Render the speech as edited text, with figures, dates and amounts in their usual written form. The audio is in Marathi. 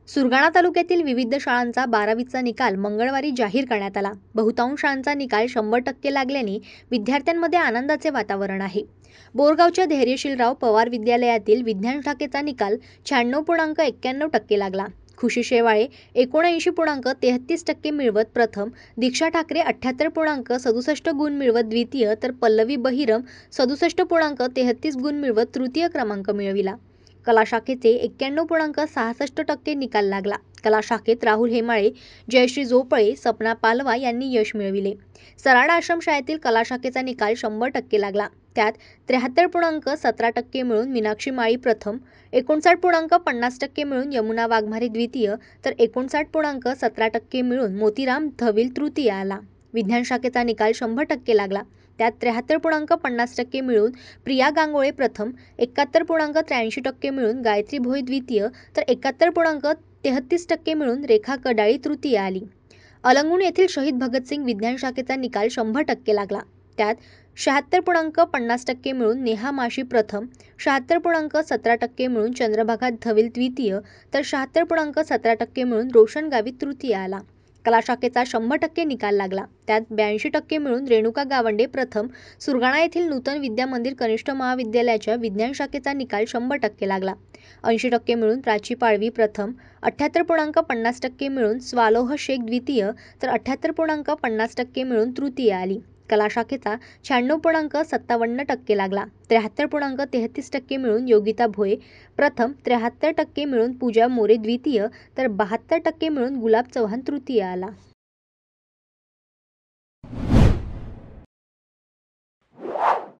सुरगाणा तालुक्यातील विविध शाळांचा 12वीचा निकाल मंगळवारी जाहीर करण्यात आला। बहुतांश शाळांचा निकाल 100% लागल्याने विद्यार्थ्यांमध्ये आनंदाचे वातावरण आहे। बोरगावच्या धैर्यशीलराव पवार विद्यालयातील विज्ञान शाखेचा निकाल 96.91% लागला। खुशी शेवाळे 79.33% मिळवत प्रथम, दीक्षा ठाकरे 78.67 गुण मिळवत द्वितीय, तर पल्लवी बहिरम 67.33 गुण मिळवत तृतीय क्रमांक मिळविला। कला शाखेचे 91.66% निकाल लागला। कला शाखेत राहुल हेमाळे, जयश्री जोपळे, सपना पालवा यांनी यश मिळविले। सराड आश्रम शाळेतील कला शाखेचा निकाल 100% लागला। त्यात 73.17% मिळून मीनाक्षी माळी प्रथम, 59.50% मिळून यमुना वाघमारे द्वितीय, तर 59.17% मिळून मोतीराम धविल तृतीय आला। विज्ञान शाखेचा निकाल 100% लागला। त्यात 73.50% मिळून प्रिया गांगोळे प्रथम, 71.83% मिळून गायत्री भोई द्वितीय, तर 71.33% मिळून रेखा कडाळी तृतीय आली। अलंगूण येथील शहीद भगतसिंग विज्ञान शाखेचा निकाल 100% लागला। त्यात 76.50% मिळून नेहा माशी प्रथम, 76.17% मिळून चंद्रभागा धविल द्वितीय, तर 76.17% मिळून रोशन गावित तृतीय आला। कला शाखेचा 100% निकाल लागला। त्यात 82% मिळून रेणुका गावंडे प्रथम, सुरगाणा येथील नूतन विद्या मंदिर कनिष्ठ महाविद्यालयाच्या विज्ञान शाखेचा निकाल 100% लागला। 80% मिळून प्राची पाळवी प्रथम, 78.50% मिळून स्वालोह शेख द्वितीय, तर 78.50% मिळून तृतीय आली। कला शाखेचा 96.57% लागला। 73.33% मिळून योगिता भोये प्रथम, 73% मिळून पूजा मोरे द्वितीय, तर 72% मिळून गुलाब चव्हाण तृतीय आला।